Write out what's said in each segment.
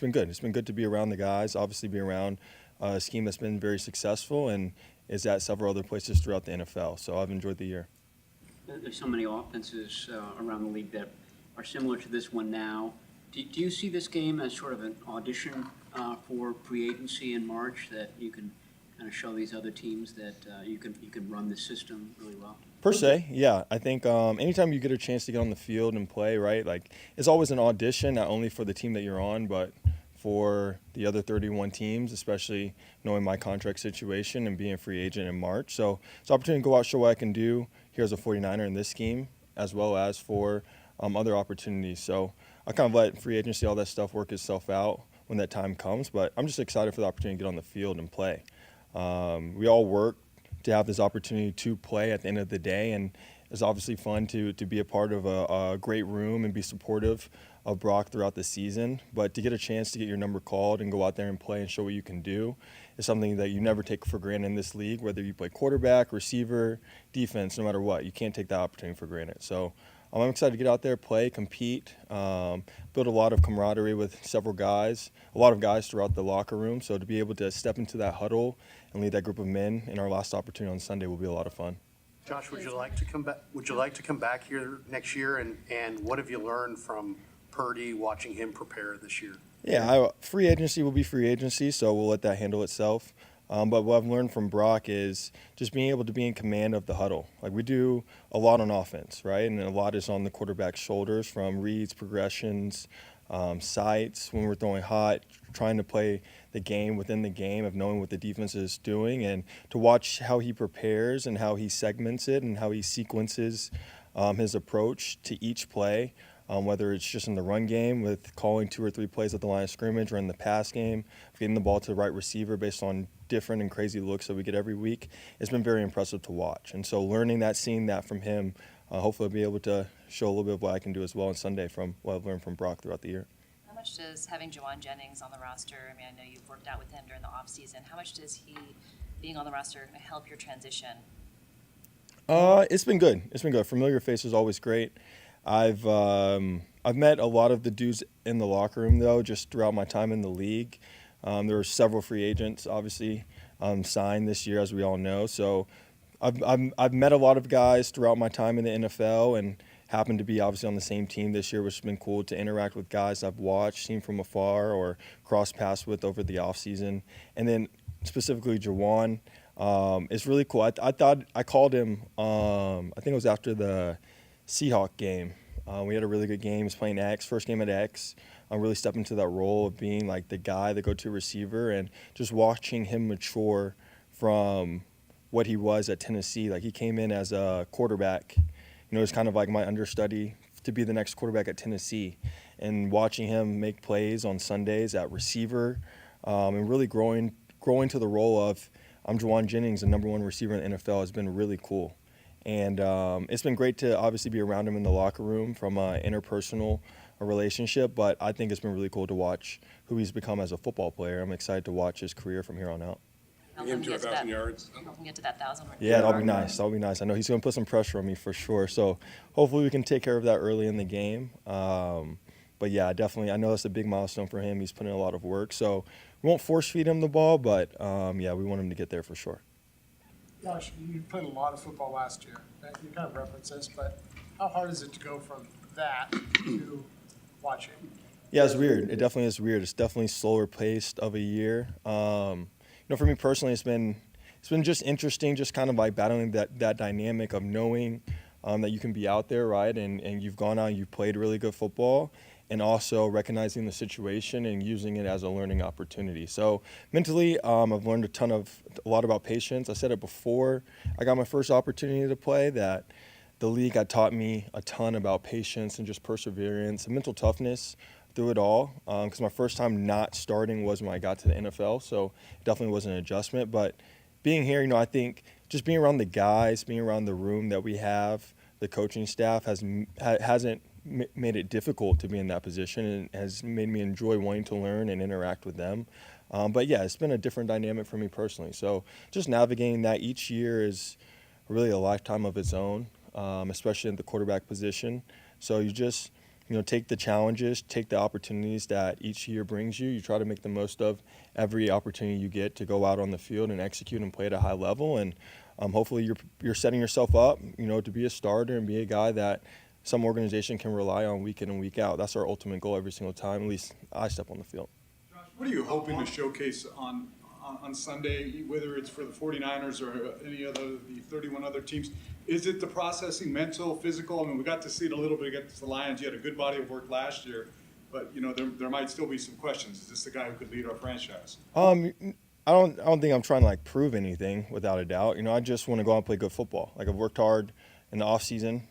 been good. It's been good to be around the guys, obviously be around a scheme that's been very successful and is at several other places throughout the NFL. So I've enjoyed the year. There's so many offenses around the league that are similar to this one now. Do you see this game as sort of an audition for free agency in March, that you can kind of show these other teams that you can run the system really well? Per se, yeah. I think anytime you get a chance to get on the field and play, right, like it's always an audition, not only for the team that you're on, but for the other 31 teams, especially knowing my contract situation and being a free agent in March. So it's an opportunity to go out, show what I can do here as a 49er in this scheme, as well as for other opportunities. So I kind of let free agency, all that stuff work itself out when that time comes. But I'm just excited for the opportunity to get on the field and play. We all work to have this opportunity to play at the end of the day, and it's obviously fun to be a part of a great room and be supportive of Brock throughout the season. But to get a chance to get your number called and go out there and play and show what you can do is something that you never take for granted in this league, whether you play quarterback, receiver, defense, no matter what. You can't take that opportunity for granted. So I'm excited to get out there, play, compete, build a lot of camaraderie with several guys, a lot of guys throughout the locker room. So to be able to step into that huddle and lead that group of men in our last opportunity on Sunday will be a lot of fun. Josh, would you like to come back? Would you like to come back here next year? And what have you learned from Purdy, watching him prepare this year? Yeah, free agency will be free agency, so we'll let that handle itself. But what I've learned from Brock is just being able to be in command of the huddle. Like, we do a lot on offense, right? And a lot is on the quarterback's shoulders, from reads, progressions, sights, when we're throwing hot, trying to play the game within the game of knowing what the defense is doing, and to watch how he prepares and how he segments it and how he sequences his approach to each play. Whether it's just in the run game with calling 2 or 3 plays at the line of scrimmage, or in the pass game, getting the ball to the right receiver based on different and crazy looks that we get every week, it's been very impressive to watch. And so learning that, seeing that from him, hopefully I'll be able to show a little bit of what I can do as well on Sunday from what I've learned from Brock throughout the year. How much does having Juwan Jennings on the roster, I mean, I know you've worked out with him during the offseason, how much does he, being on the roster, help your transition? It's been good. It's been good. Familiar face is always great. I've met a lot of the dudes in the locker room, though, just throughout my time in the league. There were several free agents, obviously, signed this year, as we all know. So I've met a lot of guys throughout my time in the NFL, and happened to be obviously on the same team this year, which has been cool to interact with guys I've watched, seen from afar, or cross paths with over the offseason. And then specifically Juwan, it's really cool. I thought I called him, I think it was after the Seahawk game. We had a really good game. He was playing X, first game at X. Really stepped into that role of being like the guy, the go-to receiver, and just watching him mature from what he was at Tennessee. Like, he came in as a quarterback. You know, it was kind of like my understudy to be the next quarterback at Tennessee. And watching him make plays on Sundays at receiver, and really growing to the role of I'm Juwan Jennings, the number 1 receiver in the NFL, has been really cool. And it's been great to obviously be around him in the locker room from an interpersonal relationship, but I think it's been really cool to watch who he's become as a football player. I'm excited to watch his career from here on out. Help him to 1,000 yards. Help him get to that 1,000. Yeah, that'll be nice. That'll be nice. I know he's going to put some pressure on me for sure. So hopefully we can take care of that early in the game. But yeah, definitely, I know that's a big milestone for him. He's put in a lot of work. So we won't force feed him the ball, but yeah, we want him to get there for sure. Josh, you played a lot of football last year. You kind of referenced this, but how hard is it to go from that to watching? Yeah, it's weird. It definitely is weird. It's definitely slower paced of a year. You know, for me personally, it's been just interesting, just kind of like battling that dynamic of knowing that you can be out there, right, and you've gone out and you've played really good football, and also recognizing the situation and using it as a learning opportunity. So mentally, I've learned a lot about patience. I said it before I got my first opportunity to play, that the league had taught me a ton about patience and just perseverance and mental toughness through it all, because my first time not starting was when I got to the NFL, so it definitely was an adjustment. But being here, you know, I think just being around the guys, being around the room that we have, the coaching staff hasn't made it difficult to be in that position, and has made me enjoy wanting to learn and interact with them. But yeah, it's been a different dynamic for me personally. So just navigating that each year is really a lifetime of its own, especially in the quarterback position. So you just take the challenges, take the opportunities that each year brings you. You try to make the most of every opportunity you get to go out on the field and execute and play at a high level. And hopefully you're setting yourself up, to be a starter and be a guy that some organization can rely on week in and week out. That's our ultimate goal every single time, at least I step on the field. Josh, what are you hoping to showcase on Sunday, whether it's for the 49ers or any other, the 31 other teams? Is it the processing, mental, physical? I mean, we got to see it a little bit against the Lions. You had a good body of work last year, but, there might still be some questions. Is this the guy who could lead our franchise? I don't think I'm trying to prove anything without a doubt. I just want to go out and play good football. I've worked hard in the off season,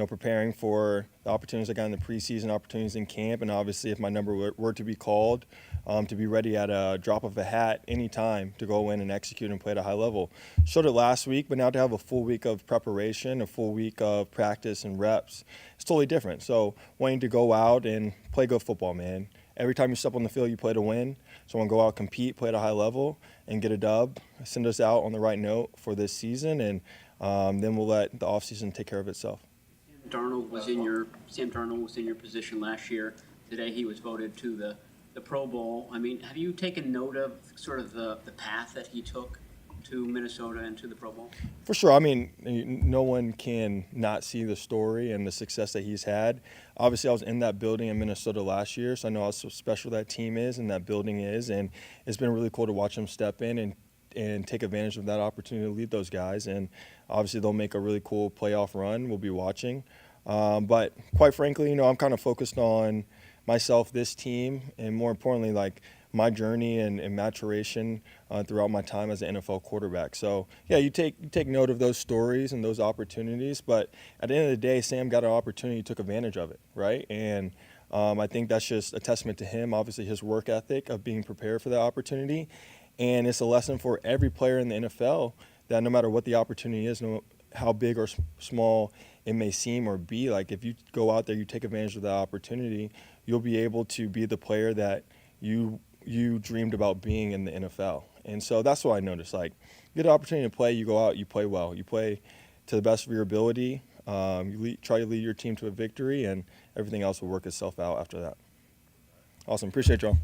preparing for the opportunities I got in the preseason, opportunities in camp, and obviously if my number were to be called, to be ready at a drop of a hat anytime to go in and execute and play at a high level. Showed it last week, but now to have a full week of preparation, a full week of practice and reps, it's totally different. So wanting to go out and play good football, man. Every time you step on the field, you play to win. So I want to go out, compete, play at a high level, and get a dub, send us out on the right note for this season, and then we'll let the offseason take care of itself. Sam Darnold was in your position last year. Today he was voted to the Pro Bowl. I mean, have you taken note of sort of the path that he took to Minnesota and to the Pro Bowl? For sure. I mean, no one can not see the story and the success that he's had. Obviously, I was in that building in Minnesota last year, so I know how special that team is and that building is, and it's been really cool to watch him step in and take advantage of that opportunity to lead those guys. And obviously, they'll make a really cool playoff run. We'll be watching. But quite frankly, I'm kind of focused on myself, this team, and more importantly, my journey and maturation throughout my time as an NFL quarterback. So, yeah, you take note of those stories and those opportunities, but at the end of the day, Sam got an opportunity, took advantage of it, right? And I think that's just a testament to him, obviously his work ethic of being prepared for that opportunity. And it's a lesson for every player in the NFL that no matter what the opportunity is, how big or small it may seem or be, if you go out there, you take advantage of that opportunity, you'll be able to be the player that you dreamed about being in the NFL. And so that's what I noticed. You get an opportunity to play, you go out, you play well. You play to the best of your ability. Try to lead your team to a victory, and everything else will work itself out after that. Awesome. Appreciate y'all.